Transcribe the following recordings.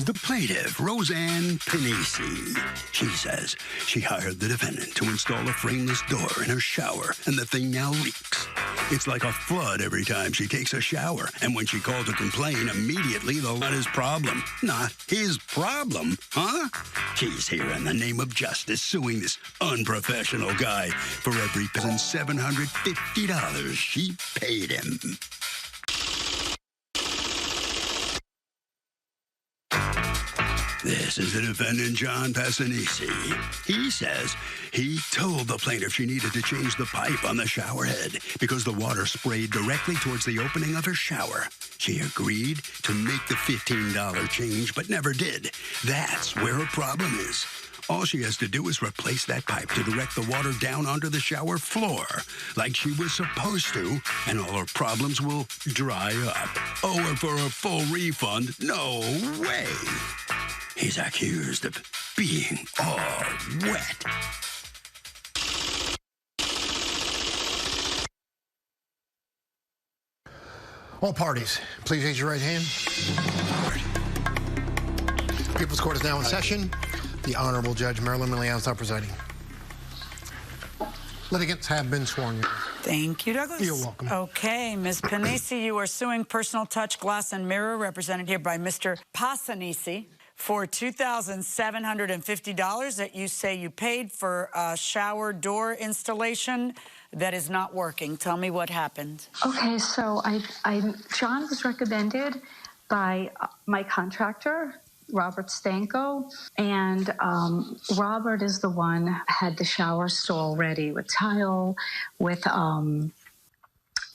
The plaintiff, Roseanne Panisi. She says she hired the defendant to install a frameless door in her shower, and the thing now leaks. It's like a flood every time she takes a shower, and when she called to complain, immediately the not his problem. Not his problem, huh? She's here in the name of justice, suing this unprofessional guy for every $750 she paid him. This is the defendant, John Passanisi. He says he told the plaintiff she needed to change the pipe on the shower head because the water sprayed directly towards the opening of her shower. She agreed to make the $15 change, but never did. That's where her problem is. All she has to do is replace that pipe to direct the water down onto the shower floor, like she was supposed to, and all her problems will dry up. Oh, and for a full refund, no way. He's accused of being all wet. All parties, please raise your right hand. People's Court is now in session. The Honorable Judge Marilyn Milian is now presiding. Litigants have been sworn. Thank you, Douglas. You're welcome. Okay, Ms. Panisi, you are suing Personal Touch Glass and Mirror, represented here by Mr. Passanisi, for $2,750 that you say you paid for a shower door installation that is not working. Tell me what happened. Okay, so John was recommended by my contractor, Robert Stanko, and Robert is the one had the shower stall ready with tile, with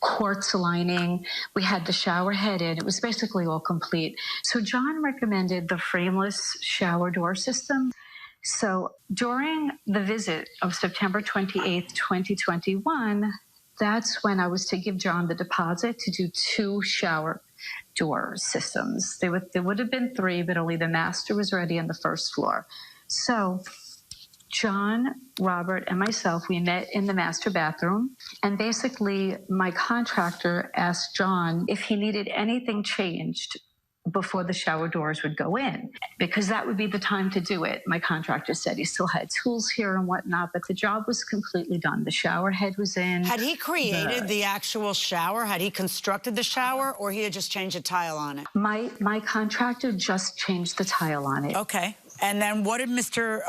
quartz lining. We had the shower head in. It was basically all complete. So John recommended the frameless shower door system. So during the visit of September 28th, 2021, that's when I was to give John the deposit to do 2 shower door systems. There would have been 3, but only the master was ready on the first floor. So John, Robert, and myself, we met in the master bathroom, and basically my contractor asked John if he needed anything changed before the shower doors would go in, because that would be the time to do it. My contractor said he still had tools here and whatnot, but the job was completely done. The shower head was in. Had he created the actual shower? Had he constructed the shower, or he had just changed a tile on it? My contractor just changed the tile on it. Okay. And then what did Mr.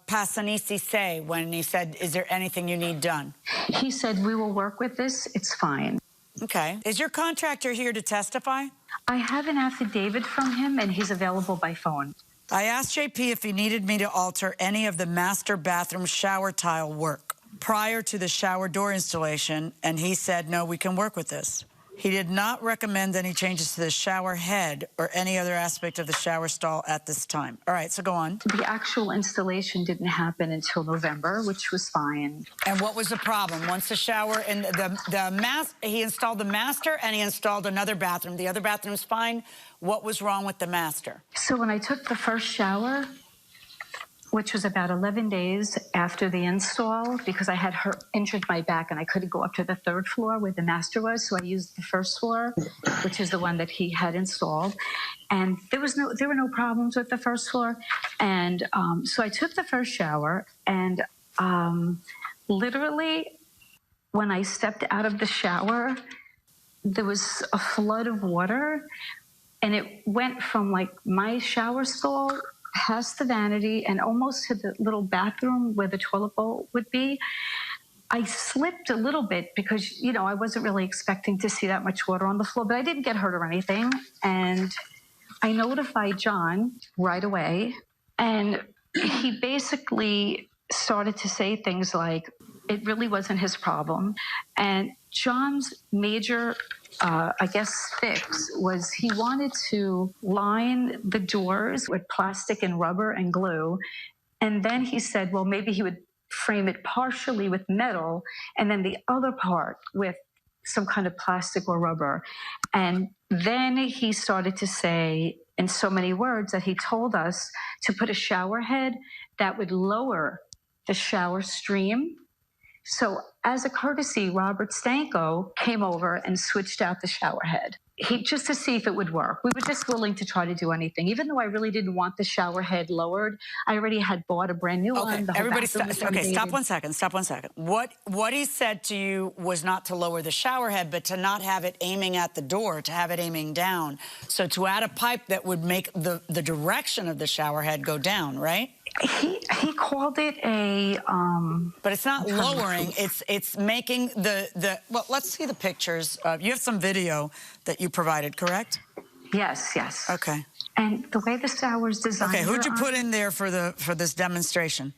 Passanisi say when he said, is there anything you need done? He said, we will work with this. It's fine. Okay. Is your contractor here to testify? I have an affidavit from him, and he's available by phone. I asked JP if he needed me to alter any of the master bathroom shower tile work prior to the shower door installation, and he said, no, we can work with this. He did not recommend any changes to the shower head or any other aspect of the shower stall at this time. All right, so go on. The actual installation didn't happen until November, which was fine. And what was the problem? Once the shower and he installed the master and he installed another bathroom. The other bathroom's fine. What was wrong with the master? So when I took the first shower, which was about 11 days after the install, because I had injured my back and I couldn't go up to the 3rd floor where the master was, so I used the 1st floor, which is the one that he had installed. And there were no problems with the 1st floor. And so I took the first shower, and literally when I stepped out of the shower, there was a flood of water, and it went from like my shower stall past the vanity and almost to the little bathroom where the toilet bowl would be. I slipped a little bit because, you know, I wasn't really expecting to see that much water on the floor, but I didn't get hurt or anything. And I notified John right away, and he basically started to say things like it really wasn't his problem. And John's major fix was he wanted to line the doors with plastic and rubber and glue. And then he said, well, maybe he would frame it partially with metal and then the other part with some kind of plastic or rubber. And then he started to say in so many words that he told us to put a shower head that would lower the shower stream. So as a courtesy, Robert Stanko came over and switched out the shower head. just to see if it would work. We were just willing to try to do anything. Even though I really didn't want the shower head lowered, I already had bought a brand new one. The whole Everybody, bathroom was okay, renovated. stop 1 second. Stop 1 second. What he said to you was not to lower the shower head, but to not have it aiming at the door, to have it aiming down. So to add a pipe that would make the direction of the shower head go down, right? He called it a but it's not lowering, it's making the well, let's see the pictures. You have some video that you provided, correct? Yes. Okay. And the way the shower's designed. Okay, who'd you put in there for this demonstration?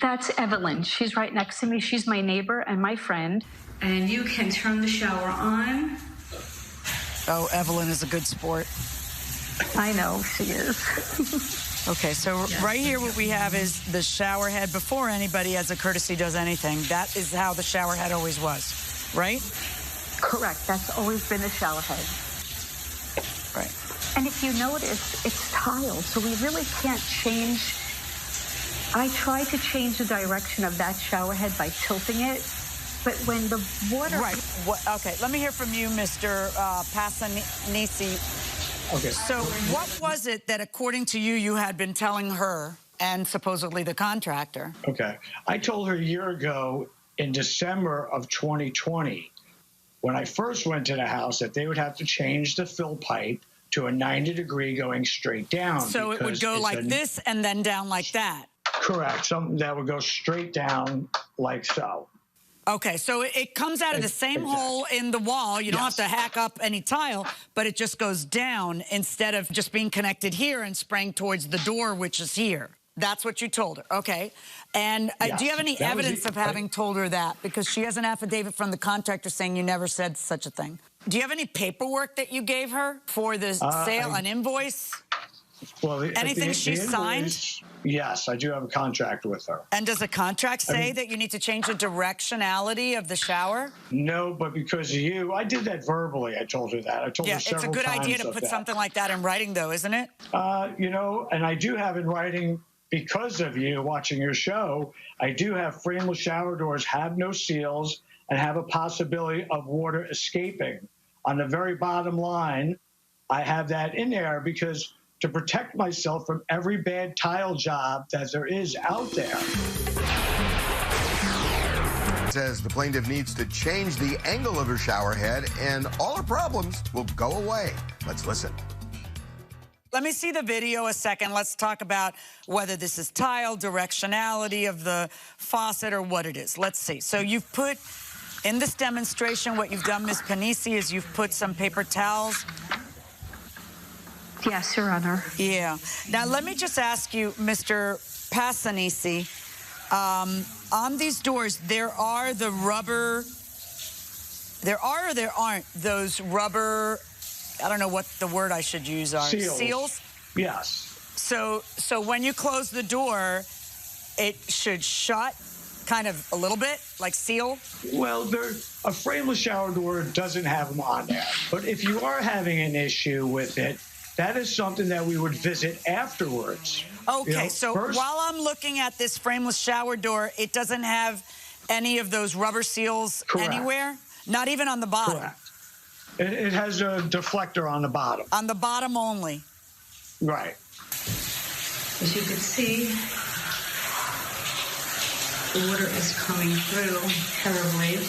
That's Evelyn. She's right next to me. She's my neighbor and my friend. And you can turn the shower on. Oh, Evelyn is a good sport. I know, she is. Okay, so right here what we have is the shower head before anybody as a courtesy does anything. That is how the shower head always was, right? Correct. That's always been a shower head. Right. And if you notice, it's tiled, so we really can't change. I tried to change the direction of that shower head by tilting it, but when the water... Right. Okay, let me hear from you, Mr. Passanisi. Okay. So what was it that, according to you, you had been telling her and supposedly the contractor? Okay. I told her a year ago in December of 2020, when I first went to the house, that they would have to change the fill pipe to a 90-degree going straight down. So it would go like this and then down like that? Correct. Something that would go straight down like so. Okay, so it comes out of the same hole in the wall. You don't have to hack up any tile, but it just goes down instead of just being connected here and spraying towards the door, which is here. That's what you told her. Okay. And do you have any evidence of having told her that? Because she has an affidavit from the contractor saying you never said such a thing. Do you have any paperwork that you gave her for the sale, an invoice? Well, anything she signed? Yes, I do have a contract with her. And does the contract say that you need to change the directionality of the shower? No, but because of you, I did that verbally. I told her that. I told her several times. It's a good idea to put something like that in writing, though, isn't it? You know, and I do have in writing, because of you watching your show, I do have frameless shower doors, have no seals, and have a possibility of water escaping. On the very bottom line, I have that in there because to protect myself from every bad tile job that there is out there. Says the plaintiff needs to change the angle of her shower head and all her problems will go away. Let's listen. Let me see the video a second. Let's talk about whether this is tile, directionality of the faucet, or what it is. Let's see. So you've put, in this demonstration, what you've done, Ms. Panisi, is you've put some paper towels. Yes, Your Honor. Yeah. Now, let me just ask you, Mr. Passanisi, on these doors, there are the rubber, there are or there aren't those rubber, I don't know what the word I should use are. Seals? Yes. So when you close the door, it should shut kind of a little bit, like seal? Well, a frameless shower door doesn't have them on there. But if you are having an issue with it, that is something that we would visit afterwards. Okay, you know, so first, while I'm looking at this frameless shower door, it doesn't have any of those rubber seals anywhere? Not even on the bottom? Correct. It has a deflector on the bottom. On the bottom only? Right. As you can see, the water is coming through terribly,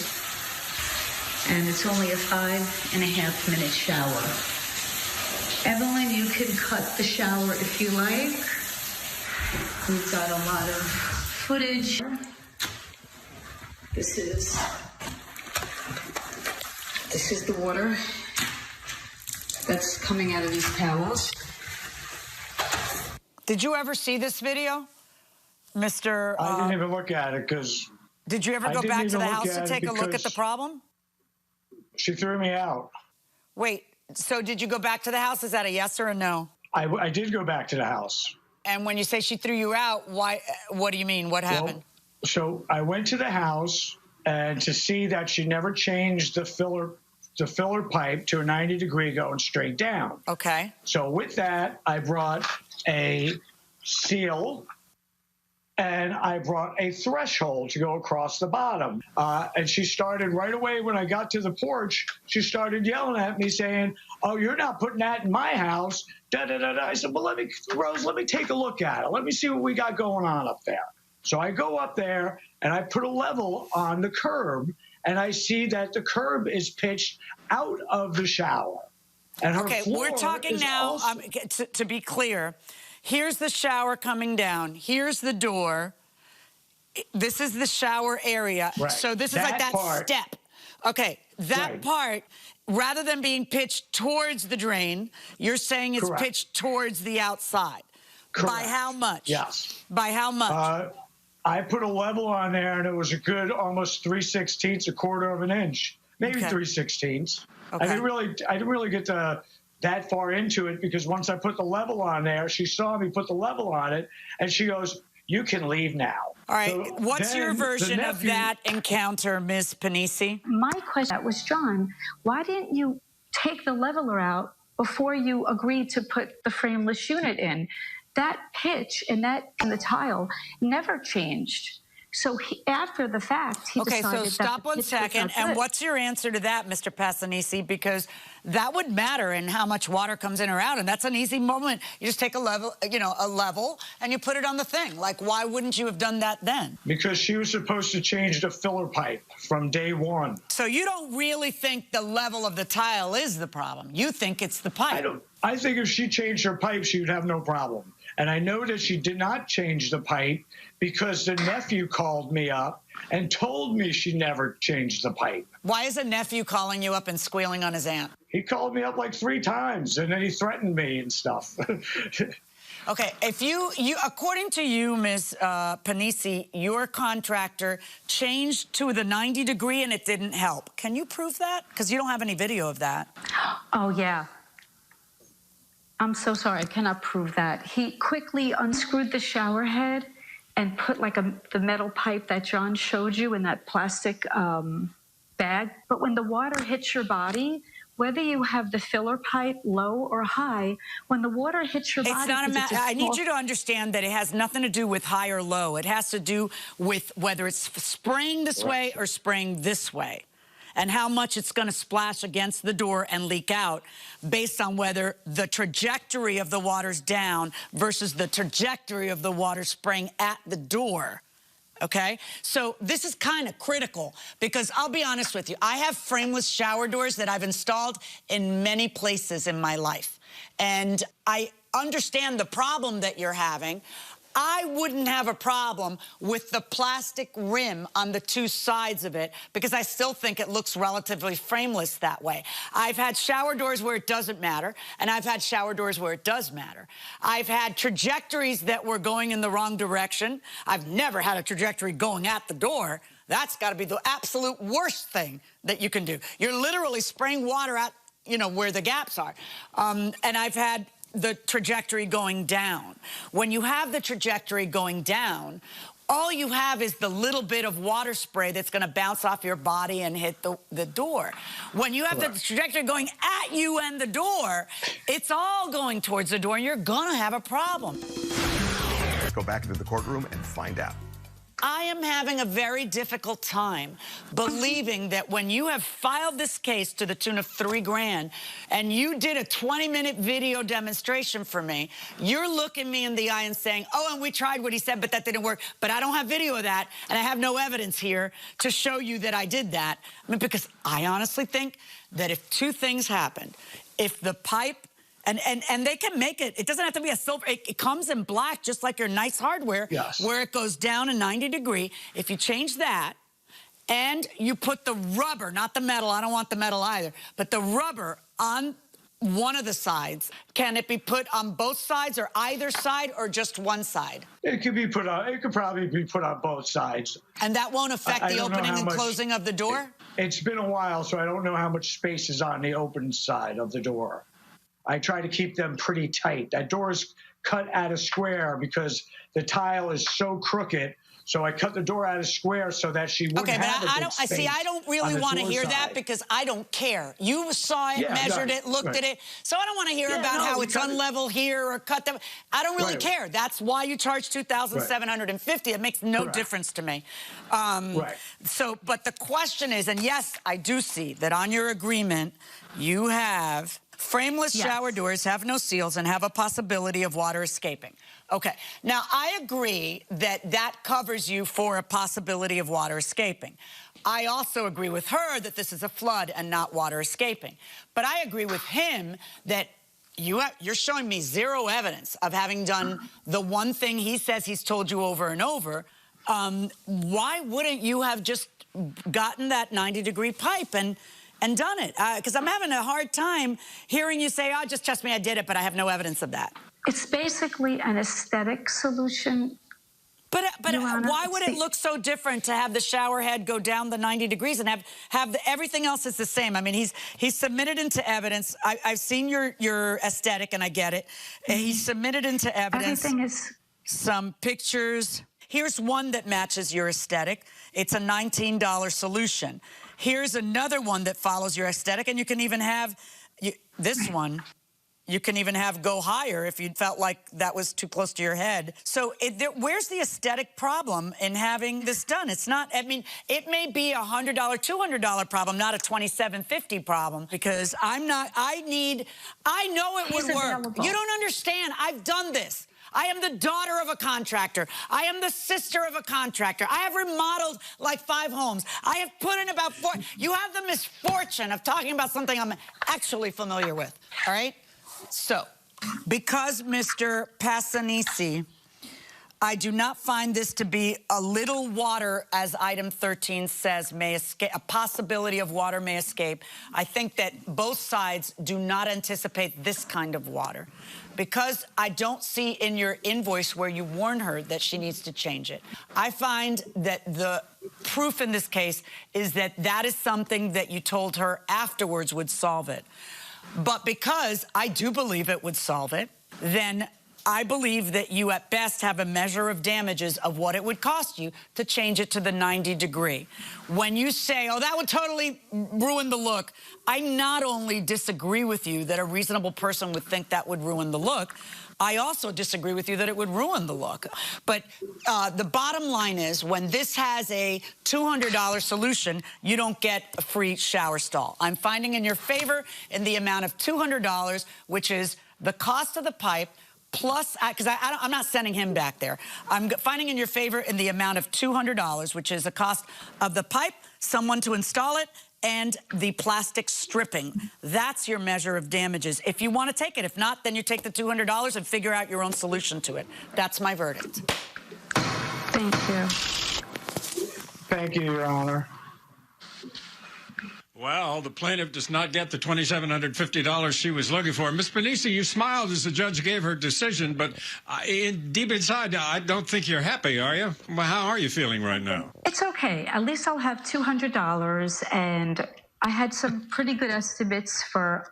and it's only a 5.5-minute shower. Evelyn, you can cut the shower if you like. We've got a lot of footage. This is the water that's coming out of these towels. Did you ever see this video, Mr. I didn't even look at it because... Did you ever go back to the house to take a look at the problem? She threw me out. Wait, so did you go back to the house? Is that a yes or a no? I did go back to the house. And when you say she threw you out, why? What do you mean? What happened? Well, so I went to the house and to see that she never changed the filler pipe to a 90-degree going straight down. Okay. So with that, I brought a seal and I brought a threshold to go across the bottom. And she started right away when I got to the porch, she started yelling at me saying, "Oh, you're not putting that in my house." Da, da, da, da. I said, "Well, Rose, let me take a look at it. Let me see what we got going on up there." So I go up there and I put a level on the curb, and I see that the curb is pitched out of the shower. And her Okay, floor we're talking is now, also- to be clear, here's the shower coming down. Here's the door. This is the shower area. Right. So this is That like that part- step. Okay, that Right. part, rather than being pitched towards the drain, you're saying it's Correct. pitched towards the outside. By Correct. how much? Yes. By how much? I put a level on there, and it was a good almost 3/16, a quarter of an inch, maybe Okay. 3/16. Okay. I didn't really get that far into it, because once I put the level on there, she saw me put the level on it, and she goes, "You can leave now." All right, So what's your then the version of nephew- that encounter, Ms. Panisi? My question was, John, why didn't you take the leveler out before you agreed to put the frameless unit in? That pitch and the tile never changed. So after the fact, he Okay, decided so stop that the one pitch was second. not And good. what's your answer to that, Mr. Passanisi? Because that would matter in how much water comes in or out, and that's an easy moment. You just take a level, and you put it on the thing. Like, why wouldn't you have done that then? Because she was supposed to change the filler pipe from day one. So you don't really think the level of the tile is the problem. You think it's the pipe. I think if she changed her pipe, she would have no problem. And I know that she did not change the pipe because the nephew called me up and told me she never changed the pipe. Why is a nephew calling you up and squealing on his aunt? He called me up like 3 times, and then he threatened me and stuff. Okay, if you according to you, Ms. Panisi, your contractor changed to the 90-degree and it didn't help. Can you prove that? Because you don't have any video of that. Oh, yeah. I'm so sorry. I cannot prove that. He quickly unscrewed the shower head and put like the metal pipe that John showed you in that plastic bag. But when the water hits your body, whether you have the filler pipe low or high, when the water hits your body... It's not a matter. I need you to understand that it has nothing to do with high or low. It has to do with whether it's spraying this way or spraying this way, and how much it's going to splash against the door and leak out based on whether the trajectory of the water's down versus the trajectory of the water spraying at the door. Okay? So this is kind of critical, because I'll be honest with you. I have frameless shower doors that I've installed in many places in my life. And I understand the problem that you're having. I wouldn't have a problem with the plastic rim on the 2 sides of it, because I still think it looks relatively frameless that way. I've had shower doors where it doesn't matter, and I've had shower doors where it does matter. I've had trajectories that were going in the wrong direction. I've never had a trajectory going at the door. That's got to be the absolute worst thing that you can do. You're literally spraying water at, where the gaps are. And I've had the trajectory going down. When you have the trajectory going down, all you have is the little bit of water spray that's going to bounce off your body and hit the door. When you have the trajectory going at you and the door, it's all going towards the door, and you're going to have a problem. Let's go back into the courtroom and find out. I am having a very difficult time believing that when you have filed this case to the tune of $3 grand and you did a 20-minute video demonstration for me, you're looking me in the eye and saying, "Oh, and we tried what he said, but that didn't work. But I don't have video of that, and I have no evidence here to show you that I did that." I mean, because I honestly think that if 2 things happened, if the pipe, and they can make it. It doesn't have to be a silver. It comes in black, just like your nice hardware, Yes. where it goes down a 90-degree. If you change that, and you put the rubber, not the metal, I don't want the metal either, but the rubber on one of the sides, can it be put on both sides or either side or just one side? It could probably be put on both sides. And that won't affect I the don't know opening how and much- closing of the door? It's been a while, so I don't know how much space is on the open side of the door. I try to keep them pretty tight. That door is cut at a square because the tile is so crooked So I cut the door out of square so that she wouldn't have a big space. I don't really want to hear that because I don't care. You saw it, measured it, looked at it. So I don't want to hear about how it's unlevel here or cut them. I don't really care. That's why you charge $2,750. It makes no difference to me. So, but the question is, and yes, I do see that on your agreement, you have frameless shower doors, have no seals, and have a possibility of water escaping. Okay, now I agree that that covers you for a possibility of water escaping. I also agree with her that this is a flood and not water escaping. But I agree with him that you're showing me zero evidence of having done the one thing he says he's told you over and over. Why wouldn't you have just gotten that 90-degree pipe and done it? Because I'm having a hard time hearing you say, oh, just trust me, I did it, but I have no evidence of that. It's basically an aesthetic solution. But why would it look so different to have the shower head go down the 90 degrees and have everything else is the same? I mean, he's submitted into evidence. I've seen your aesthetic, and I get it. He's submitted into evidence. Everything is some pictures. Here's one that matches your aesthetic. It's a $19 solution. Here's another one that follows your aesthetic, and you can even have this one. You can even have go higher if you felt like that was too close to your head. So where's the aesthetic problem in having this done? It's not, I mean, it may be a $100, $200 problem, not a $27.50 problem, because I know it would work. You don't understand. I've done this. I am the daughter of a contractor. I am the sister of a contractor. I have remodeled like 5 homes. I have put in about 4. You have the misfortune of talking about something I'm actually familiar with, all right? So, because Mr. Passanisi, I do not find this to be a little water, as item 13 says, may escape, a possibility of water may escape. I think that both sides do not anticipate this kind of water. Because I don't see in your invoice where you warn her that she needs to change it. I find that the proof in this case is that that is something that you told her afterwards would solve it. But because I do believe it would solve it, then I believe that you at best have a measure of damages of what it would cost you to change it to the 90 degree. When you say, oh, that would totally ruin the look, I not only disagree with you that a reasonable person would think that would ruin the look, I also disagree with you that it would ruin the look. But the bottom line is, when this has a $200 solution, you don't get a free shower stall. I'm finding in your favor in the amount of $200, which is the cost of the pipe, plus, because I'm not sending him back there. I'm finding in your favor in the amount of $200, which is the cost of the pipe, someone to install it, and the plastic stripping. That's your measure of damages. If you want to take it. If not, then you take the $200 and figure out your own solution to it. That's my verdict. Thank you. Thank you, Your Honor. Well, the plaintiff does not get the $2,750 she was looking for. Ms. Panisi, you smiled as the judge gave her decision, but deep inside, I don't think you're happy, are you? Well, how are you feeling right now? It's okay. At least I'll have $200, and I had some pretty good estimates for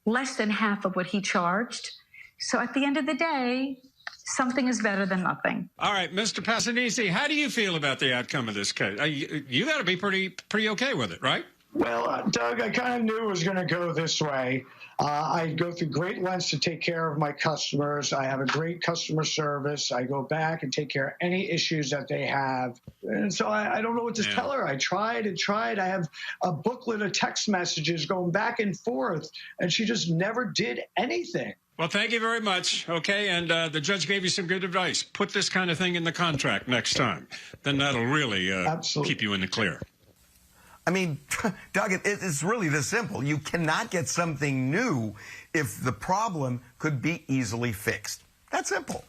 less than half of what he charged. So at the end of the day, something is better than nothing. All right, Mr. Passanisi, how do you feel about the outcome of this case? You got to be pretty okay with it, right? Well, Doug, I kind of knew it was going to go this way. I go through great lengths to take care of my customers. I have a great customer service. I go back and take care of any issues that they have. And so I don't know what to tell her. I tried and tried. I have a booklet of text messages going back and forth, and she just never did anything. Well, thank you very much. Okay, and the judge gave you some good advice. Put this kind of thing in the contract next time. Then that'll really keep you in the clear. I mean, Doug, it's really this simple. You cannot get something new if the problem could be easily fixed. That's simple.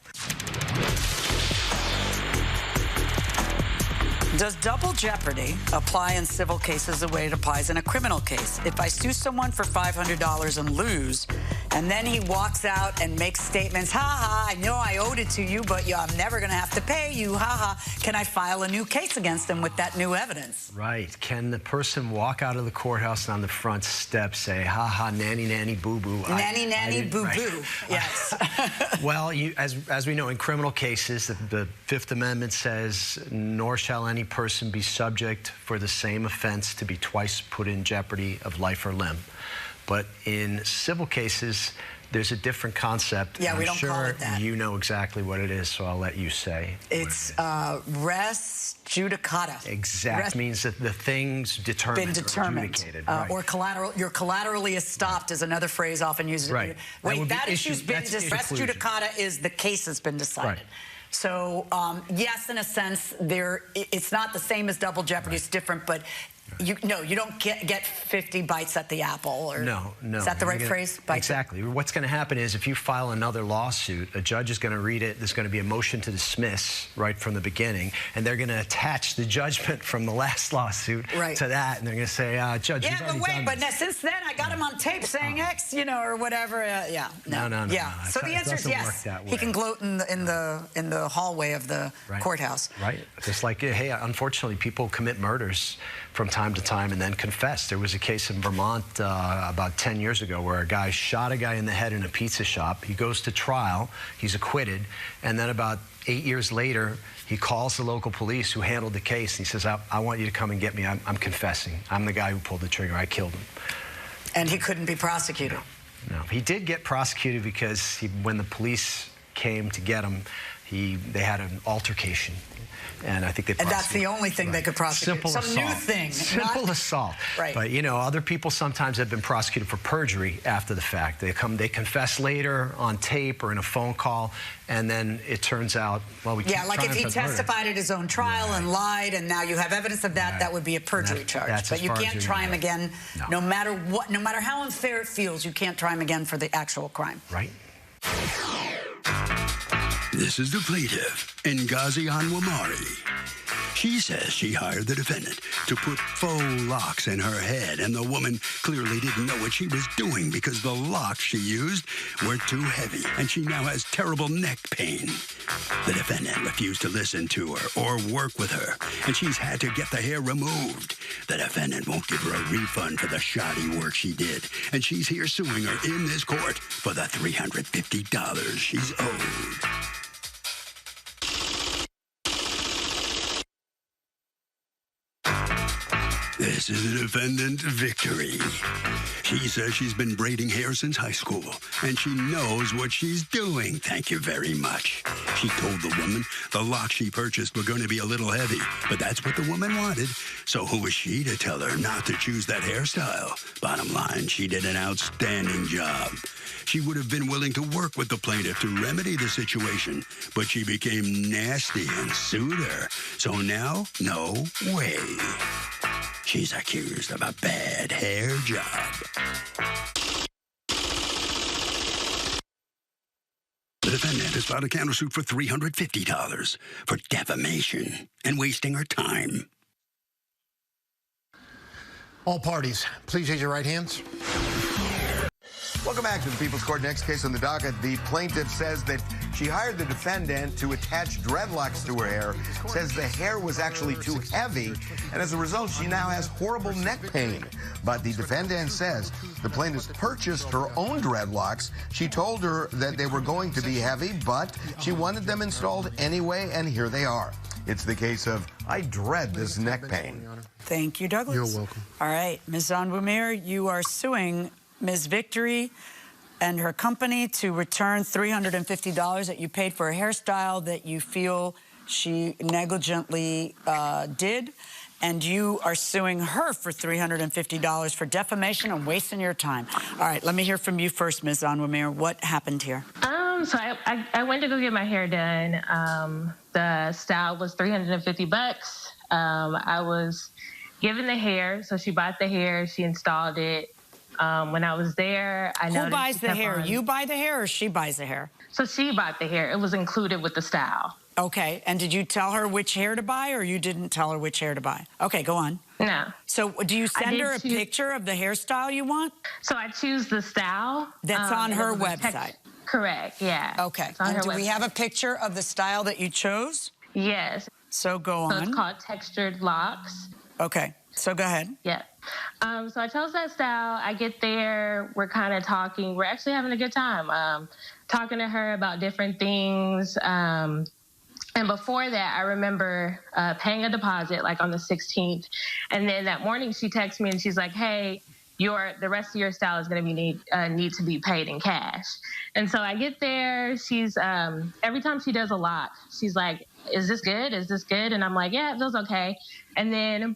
Does double jeopardy apply in civil cases the way it applies in a criminal case? If I sue someone for $500 and lose, And then he walks out and makes statements, ha, I know I owed it to you, but I'm never going to have to pay you, ha. Can I file a new case against him with that new evidence? Right. Can the person walk out of the courthouse and on the front step say, ha, nanny, nanny, boo-boo? Nanny, boo-boo, right. yes. Well, as we know, in criminal cases, the Fifth Amendment says, nor shall any person be subject for the same offense to be twice put in jeopardy of life or limb. But in civil cases, there's a different concept. Yeah, we don't call it that. You know exactly what it is, so I'll let you say. It's res judicata. Exact means that the thing's determined. Been determined. Or adjudicated. Right. Or collateral. You're collaterally estopped is another phrase often used. Right. Wait, that issue's been decided. Res judicata is the case has been decided. Right. So, yes, in a sense, it's not the same as double jeopardy. It's different, but you don't get 50 bites at the apple. Or, no. Is that the right phrase? Exactly. What's going to happen is if you file another lawsuit, a judge is going to read it. There's going to be a motion to dismiss right from the beginning, and they're going to attach the judgment from the last lawsuit to that, and they're going to say, Judge, yeah, but wait, but since then I got him on tape saying X, or whatever. No. Yeah. So the answer is yes. He can gloat in the hallway of the courthouse. Right. Just like, hey, unfortunately, people commit murders from time to time and then confess. There was a case in Vermont about 10 years ago where a guy shot a guy in the head in a pizza shop. He goes to trial. He's acquitted. And then about 8 years later, he calls the local police who handled the case. And he says, I want you to come and get me. I'm confessing. I'm the guy who pulled the trigger. I killed him. And he couldn't be prosecuted. No. He did get prosecuted because when the police came to get him, they had an altercation. And I think they prosecuted. And that's the only thing they could prosecute. Simple assault. Some new thing. Simple assault. Right. But, other people sometimes have been prosecuted for perjury after the fact. They confess later on tape or in a phone call, and then it turns out, well, we can't. Yeah, like if he testified at his own trial and lied, and now you have evidence of that, that would be a perjury charge. But you can't try him again, no matter what, no matter how unfair it feels, you can't try him again for the actual crime. Right. This is the plaintiff, Ngozi Anwamari. She says she hired the defendant to put faux locks in her head, and the woman clearly didn't know what she was doing because the locks she used were too heavy, and she now has terrible neck pain. The defendant refused to listen to her or work with her, and she's had to get the hair removed. The defendant won't give her a refund for the shoddy work she did, and she's here suing her in this court for the $350 she's owed. This is the defendant, Victory. She says she's been braiding hair since high school, and she knows what she's doing. Thank you very much. She told the woman the locks she purchased were going to be a little heavy, but that's what the woman wanted. So who was she to tell her not to choose that hairstyle? Bottom line, she did an outstanding job. She would have been willing to work with the plaintiff to remedy the situation, but she became nasty and sued her. So now, no way. She's accused of a bad hair job. The defendant has filed a countersuit for $350 for defamation and wasting her time. All parties, please raise your right hands. Welcome back to the People's Court. Next case on the docket. The plaintiff says that she hired the defendant to attach dreadlocks to her hair, says the hair was actually too heavy, and as a result, she now has horrible neck pain. But the defendant says the plaintiff purchased her own dreadlocks. She told her that they were going to be heavy, but she wanted them installed anyway, and here they are. It's the case of, I dread this neck pain. Thank you, Douglas. You're welcome. All right, Ms. Anwamari, you are suing Ms. Victory and her company to return $350 that you paid for a hairstyle that you feel she negligently did, and you are suing her for $350 for defamation and wasting your time. All right, let me hear from you first, Ms. Anwamari. What happened here? So I went to go get my hair done. The style was $350. I was given the hair, so she bought the hair, she installed it. When I was there, I noticed. Who buys the hair? You buy the hair or she buys the hair? So she bought the hair. It was included with the style. Okay. And did you tell her which hair to buy, or you didn't tell her which hair to buy? Okay, go on. No. So do you send her a picture of the hairstyle you want? So I choose the style. That's on her website. Correct, yeah. Okay. And do we have a picture of the style that you chose? Yes. So go on. So it's called textured locks. Okay. So go ahead. Yeah. So I chose that style. I get there. We're kind of talking. We're actually having a good time. Talking to her about different things. And before that, I remember paying a deposit, like on the 16th. And then that morning, she texts me and she's like, hey, the rest of your style is going to need to be paid in cash. And so I get there. She's every time she does a lock, she's like, is this good? Is this good? And I'm like, yeah, it feels okay. And then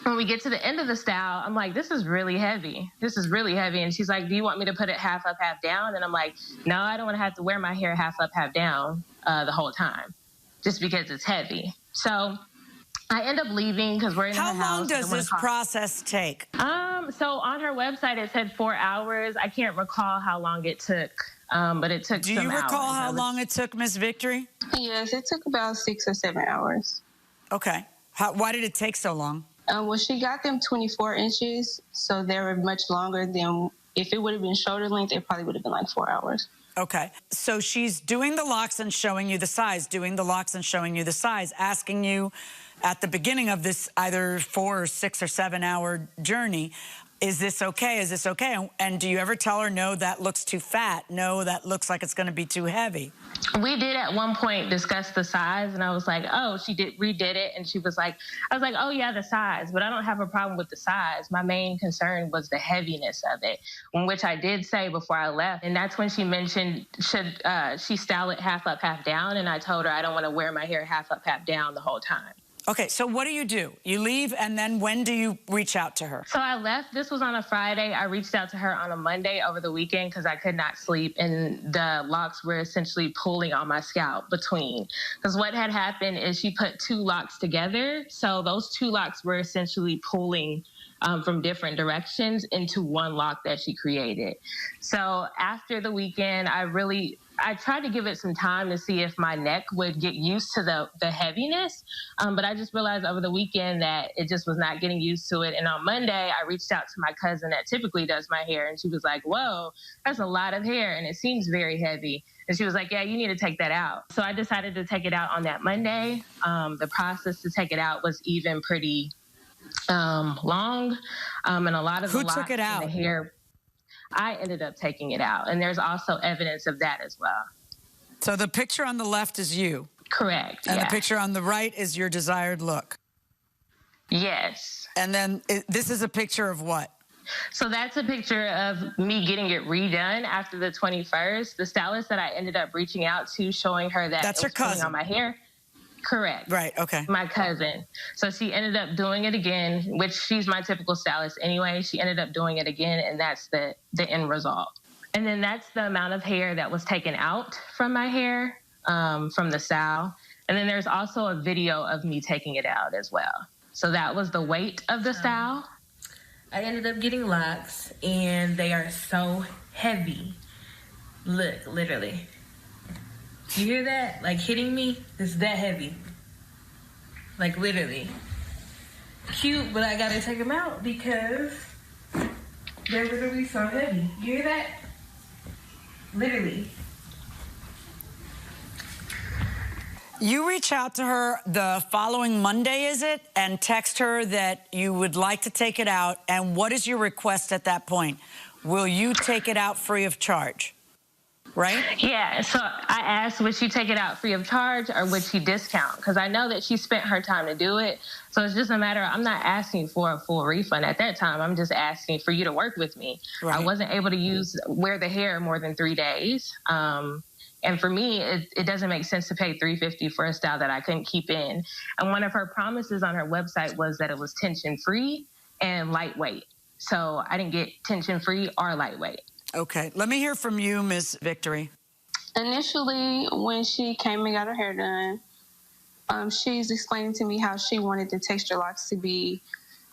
when we get to the end of the style, I'm like, this is really heavy. This is really heavy. And she's like, do you want me to put it half up, half down? And I'm like, no, I don't want to have to wear my hair half up, half down the whole time, just because it's heavy. So I end up leaving because we're in her house. How long does this process take? So on her website, it said 4 hours. I can't recall how long it took, but it took some hours. Do you recall how long it took, Miss Victory? Yes, it took about 6 or 7 hours. Okay. Why did it take so long? Well, she got them 24 inches, so they were much longer than if it would have been shoulder length, it probably would have been like 4 hours. Okay. So she's doing the locks and showing you the size, asking you at the beginning of this either 4 or 6 or 7 hour journey, is this okay? Is this okay? And do you ever tell her, no, that looks too fat? No, that looks like it's going to be too heavy? We did at one point discuss the size, and I was like, oh, she redid it. And she was like, I was like, oh, yeah, the size. But I don't have a problem with the size. My main concern was the heaviness of it, which I did say before I left. And that's when she mentioned, should she style it half up, half down? And I told her I don't want to wear my hair half up, half down the whole time. Okay, so what do? You leave, and then when do you reach out to her? So I left. This was on a Friday. I reached out to her on a Monday over the weekend because I could not sleep, and the locks were essentially pulling on my scalp between. Because what had happened is she put 2 locks together, so those 2 locks were essentially pulling from different directions into one lock that she created. So after the weekend, I tried to give it some time to see if my neck would get used to the heaviness, but I just realized over the weekend that it just was not getting used to it. And on Monday, I reached out to my cousin that typically does my hair, and she was like, whoa, that's a lot of hair, and it seems very heavy. And she was like, yeah, you need to take that out. So I decided to take it out on that Monday. The process to take it out was even pretty long, and a lot of the locks in the hair, I ended up taking it out. And there's also evidence of that as well. So the picture on the left is you? Correct, And the picture on the right is your desired look? Yes. And then this is a picture of what? So that's a picture of me getting it redone after the 21st. The stylist that I ended up reaching out to, showing her that that's it was pulling on my hair. Correct. Right, okay. My cousin. So she ended up doing it again, which she's my typical stylist anyway. She ended up doing it again, and that's the end result. And then that's the amount of hair that was taken out from my hair, from the style. And then there's also a video of me taking it out as well. So that was the weight of the style. I ended up getting locks, and they are so heavy. Look, literally. You hear that? Like hitting me? It's that heavy. Like literally. Cute, but I gotta take them out because they're literally so heavy. You hear that? Literally. You reach out to her the following Monday, is it? And text her that you would like to take it out. And what is your request at that point? Will you take it out free of charge? Right? Yeah, so I asked, would she take it out free of charge or would she discount? Because I know that she spent her time to do it. So it's just a matter of, I'm not asking for a full refund at that time. I'm just asking for you to work with me. Right. I wasn't able to wear the hair more than 3 days. And for me, it doesn't make sense to pay $350 for a style that I couldn't keep in. And one of her promises on her website was that it was tension-free and lightweight. So I didn't get tension-free or lightweight. Okay. Let me hear from you, Ms. Victory. Initially, when she came and got her hair done, she's explaining to me how she wanted the texture locks to be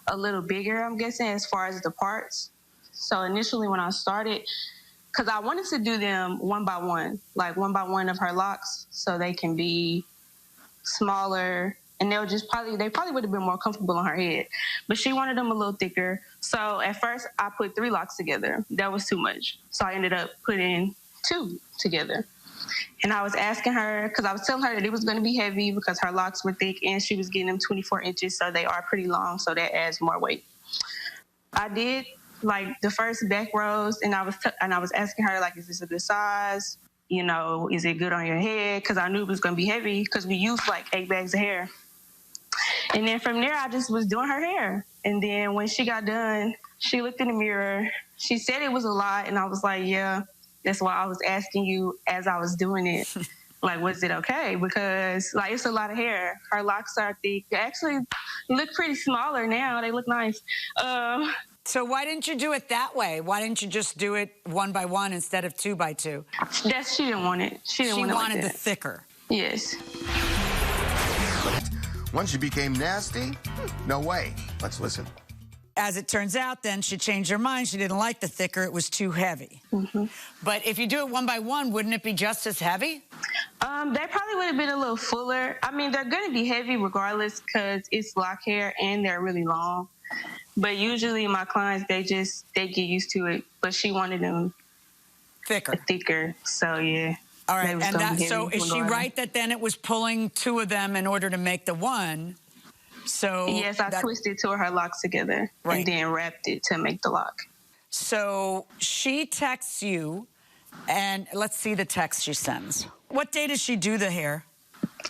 a little bigger, I'm guessing, as far as the parts. So initially when I started because I wanted to do them one by one, like one by one of her locks, so they can be smaller, and they probably would have been more comfortable on her head. But she wanted them a little thicker. So at first I put 3 locks together. That was too much. So I ended up putting 2 together. And I was asking her, because I was telling her that it was going to be heavy because her locks were thick and she was getting them 24 inches, so they are pretty long, so that adds more weight. I did like the first back rows, and I was asking her, like, is this a good size? You know, is it good on your head? Because I knew it was going to be heavy because we used like 8 bags of hair. And then from there, I just was doing her hair. And then when she got done, she looked in the mirror. She said it was a lot, and I was like, yeah. That's why I was asking you as I was doing it, like, was it okay? Because, like, it's a lot of hair. Her locks are thick. They actually look pretty smaller now. They look nice. So why didn't you do it that way? Why didn't you just do it 1 by 1 instead of 2 by 2? She didn't want it. She wanted the thicker. Yes. Once she became nasty, no way. Let's listen. As it turns out, then, she changed her mind. She didn't like the thicker. It was too heavy. Mm-hmm. But if you do it 1 by 1, wouldn't it be just as heavy? They probably would have been a little fuller. I mean, they're going to be heavy regardless because it's lock hair and they're really long. But usually my clients, they get used to it. But she wanted them thicker. So, yeah. All right. And so is she right that then it was pulling 2 of them in order to make the 1? So yes, I twisted 2 of her locks together and then wrapped it to make the lock. So she texts you, and let's see the text she sends. What day does she do the hair?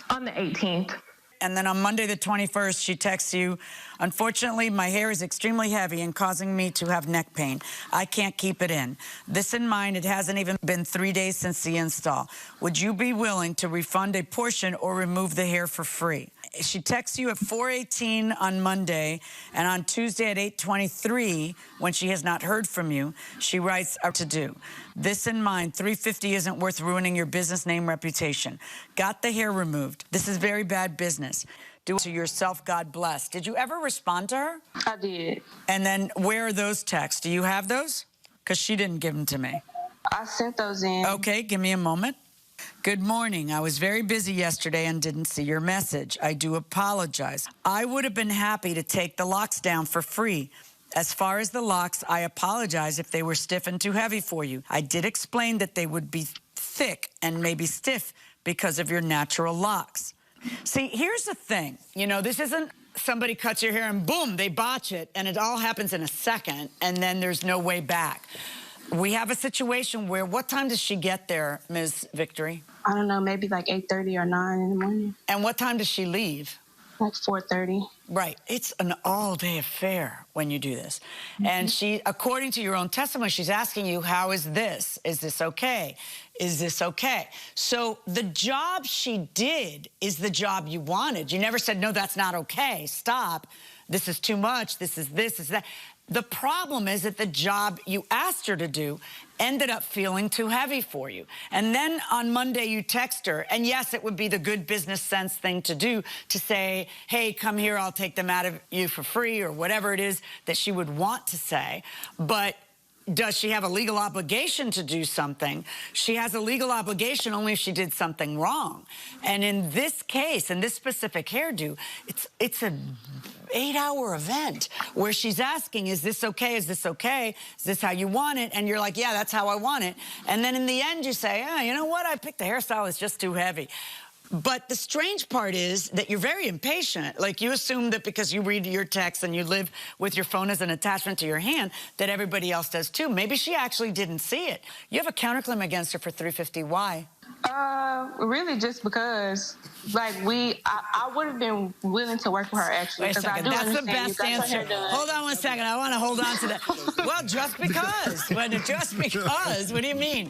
On the 18th. And then on Monday the 21st, she texts you, unfortunately, my hair is extremely heavy and causing me to have neck pain. I can't keep it in. This in mind, it hasn't even been 3 days since the install. Would you be willing to refund a portion or remove the hair for free? She texts you at 4:18 on Monday, and on Tuesday at 8:23, when she has not heard from you, she writes to do. This in mind, $350 isn't worth ruining your business name reputation. Got the hair removed. This is very bad business. Do it to yourself, God bless. Did you ever respond to her? I did. And then where are those texts? Do you have those? Because she didn't give them to me. I sent those in. Okay, give me a moment. Good morning. I was very busy yesterday and didn't see your message. I do apologize. I would have been happy to take the locks down for free. As far as the locks, I apologize if they were stiff and too heavy for you. I did explain that they would be thick and maybe stiff because of your natural locks. See, here's the thing. You know, this isn't somebody cuts your hair and boom, they botch it, and it all happens in a second, and then there's no way back. We have a situation where, what time does she get there, Ms. Victory? I don't know, maybe like 8:30 or 9 in the morning. And what time does she leave? Like 4:30. Right. It's an all-day affair when you do this. Mm-hmm. And she, according to your own testimony, she's asking you, how is this? Is this okay? Is this okay? So the job she did is the job you wanted. You never said, no, that's not okay. Stop. This is too much. This is that. The problem is that the job you asked her to do ended up feeling too heavy for you. And then on Monday you text her, and yes, it would be the good business sense thing to do, to say, hey, come here, I'll take them out of you for free, or whatever it is that she would want to say. But does she have a legal obligation to do something? She has a legal obligation only if she did something wrong. And in this case, in this specific hairdo, it's a 8-hour event where she's asking, is this okay? Is this okay? Is this how you want it? And you're like, yeah, that's how I want it. And then in the end you say, oh, you know what? I picked the hairstyle that's just too heavy. But the strange part is that you're very impatient. Like, you assume that because you read your text and you live with your phone as an attachment to your hand, that everybody else does too. Maybe she actually didn't see it. You have a counterclaim against her for $350. Why? Really just because, like, I would have been willing to work with her, actually. Wait a second, that's the best answer. Hold on one second, I want to hold on to that. Well, just because. Just because, what do you mean?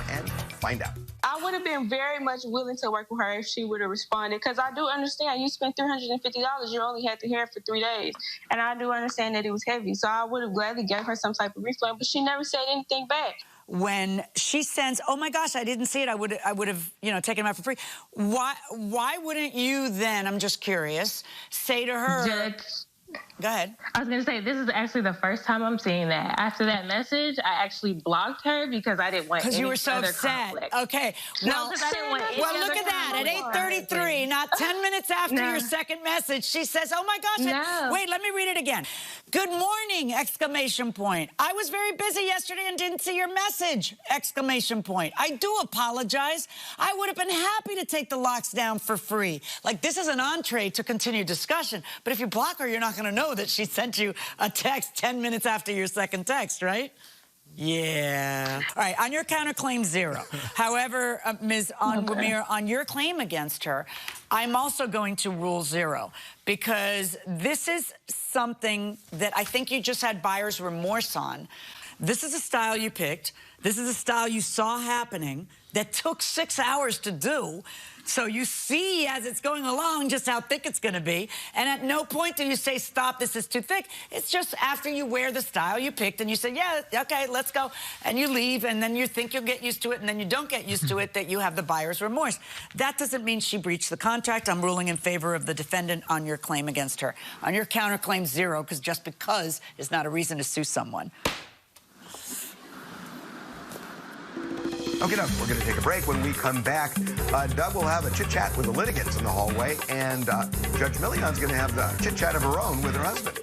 And find out. I would have been very much willing to work with her if she would have responded, because I do understand you spent $350. You only had the hair for 3 days. And I do understand that it was heavy. So I would have gladly gave her some type of refund, but she never said anything back. When she sends, oh my gosh, I didn't see it, I would have, you know, taken them out for free. Why wouldn't you then, I'm just curious, say to her, Go ahead. I was going to say, this is actually the first time I'm seeing that. After that message, I actually blocked her because I didn't want any you were so further upset. conflict. Okay. Well, No, because I didn't want any well, other look at that. At conflict. 8:33, not 10 minutes after your second message, she says, oh, my gosh. Wait, let me read it again. Good morning, exclamation point. I was very busy yesterday and didn't see your message, exclamation point. I do apologize. I would have been happy to take the locks down for free. Like, this is an entree to continue discussion. But if you block her, you're not going to know that she sent you a text 10 minutes after your second text, right? Yeah. All right, on your counterclaim, 0. However, Ms. Anwamir, on your claim against her, I'm also going to rule 0 because this is something that I think you just had buyer's remorse on. This is a style you picked. This is a style you saw happening that took 6 hours to do. So you see as it's going along just how thick it's going to be. And at no point do you say, stop, this is too thick. It's just after you wear the style you picked and you say, yeah, okay, let's go. And you leave and then you think you'll get used to it and then you don't get used to it, that you have the buyer's remorse. That doesn't mean she breached the contract. I'm ruling in favor of the defendant on your claim against her. On your counterclaim, 0, because just because is not a reason to sue someone. Okay, Doug, we're going to take a break. When we come back, Doug will have a chit-chat with the litigants in the hallway, and Judge Million's going to have the chit-chat of her own with her husband.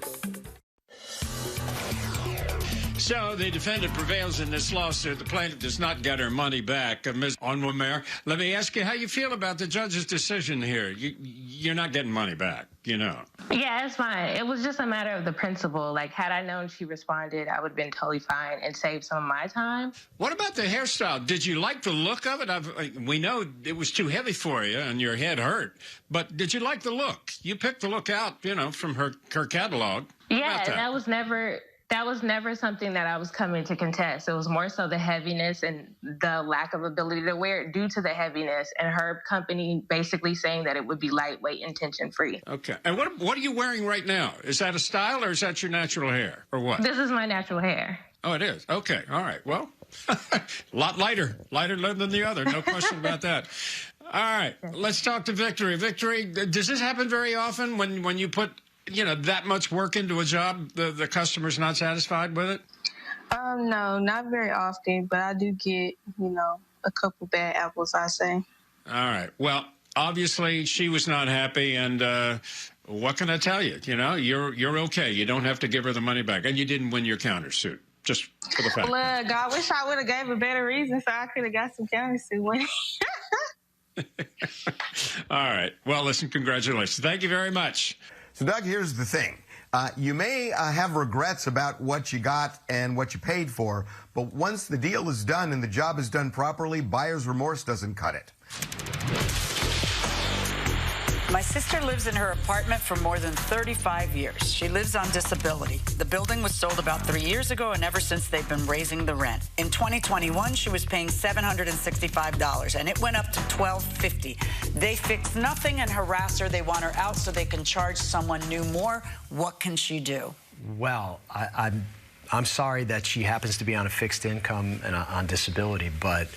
So the defendant prevails in this lawsuit. The plaintiff does not get her money back. Ms. Anwamir, let me ask you how you feel about the judge's decision here. You're not getting money back, you know. Yeah, it's fine. It was just a matter of the principle. Like, had I known she responded, I would have been totally fine and saved some of my time. What about the hairstyle? Did you like the look of it? We know it was too heavy for you and your head hurt, but did you like the look? You picked the look out, you know, from her catalog. Yeah, that was never something that I was coming to contest. It was more so the heaviness and the lack of ability to wear it due to the heaviness, and her company basically saying that it would be lightweight and tension-free. Okay. And what are you wearing right now? Is that a style or is that your natural hair or what? This is my natural hair. Oh, it is? Okay. All right. Well, a lot lighter than the other. No question about that. All right. Let's talk to Victory. Victory, does this happen very often when you put that much work into a job, the customer's not satisfied with it? No, not very often, but I do get, a couple bad apples, I say. All right. Well, obviously she was not happy, and what can I tell you? You're okay. You don't have to give her the money back, and you didn't win your countersuit. Just for the fact. Look, I wish I would have gave a better reason so I could have got some countersuit money. All right. Well, listen, congratulations. Thank you very much. So, Doug, here's the thing. You may have regrets about what you got and what you paid for, but once the deal is done and the job is done properly, buyer's remorse doesn't cut it. My sister lives in her apartment for more than 35 years. She lives on disability. The building was sold about 3 years ago, and ever since they've been raising the rent. In 2021, she was paying $765, and it went up to $1,250. They fix nothing and harass her. They want her out so they can charge someone new more. What can she do? Well, I'm sorry that she happens to be on a fixed income and on disability, but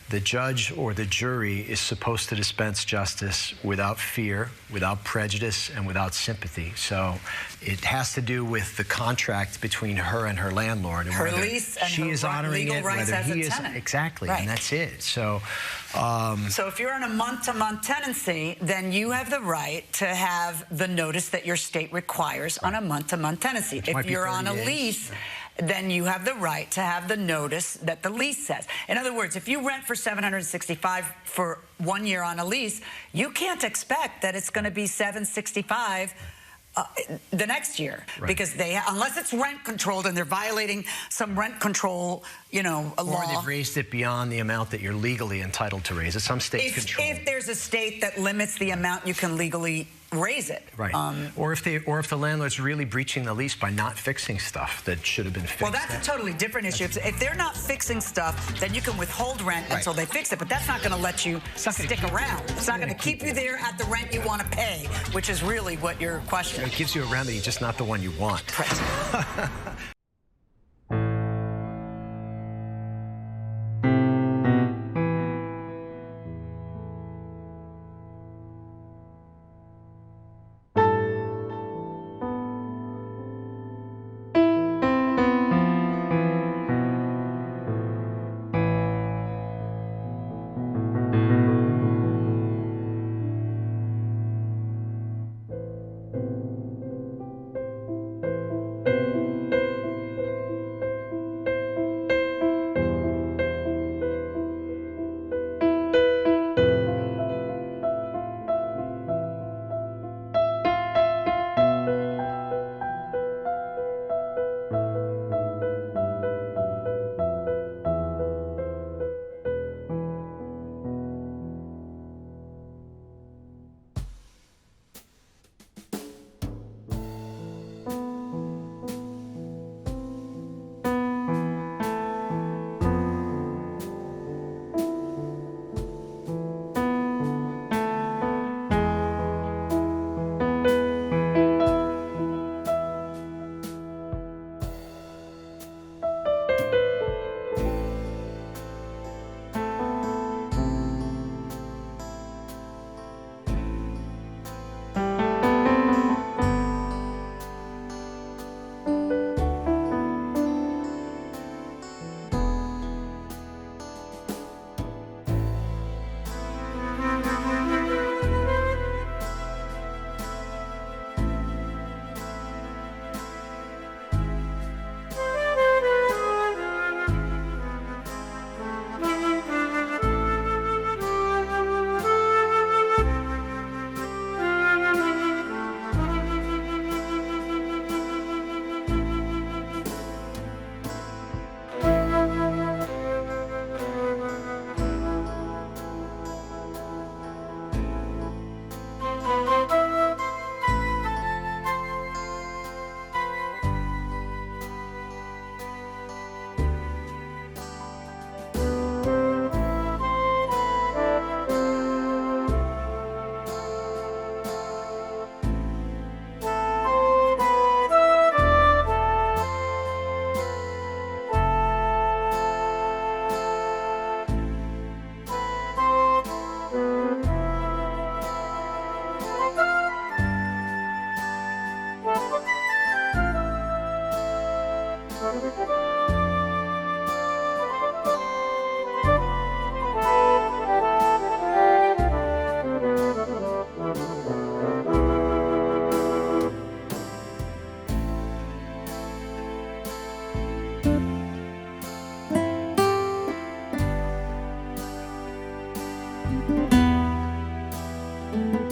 the judge or the jury is supposed to dispense justice without fear, without prejudice, and without sympathy. So it has to do with the contract between her and her landlord. And her lease and she her is honoring legal it, rights whether as he a is tenant. exactly, right. And that's it. So, so if you're on a month-to-month tenancy, then you have the right to have the notice that your state requires on a month-to-month tenancy. If you're on a lease, then you have the right to have the notice that the lease says. In other words, if you rent for $765 for 1 year on a lease, you can't expect that it's going to be $765 the next year, because unless it's rent controlled and they're violating some rent control, law. Or they've raised it beyond the amount that you're legally entitled to raise it. Some states control. If there's a state that limits the amount you can legally raise it. Right. Or if the landlord's really breaching the lease by not fixing stuff that should have been fixed. Well, that's a totally different issue. If they're not fixing stuff, then you can withhold rent until they fix it. But that's not going to let you stick around. It's not going to keep you there at the rent you want to pay, which is really what you're questioning. It gives you a remedy, just not the one you want. Right.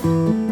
you.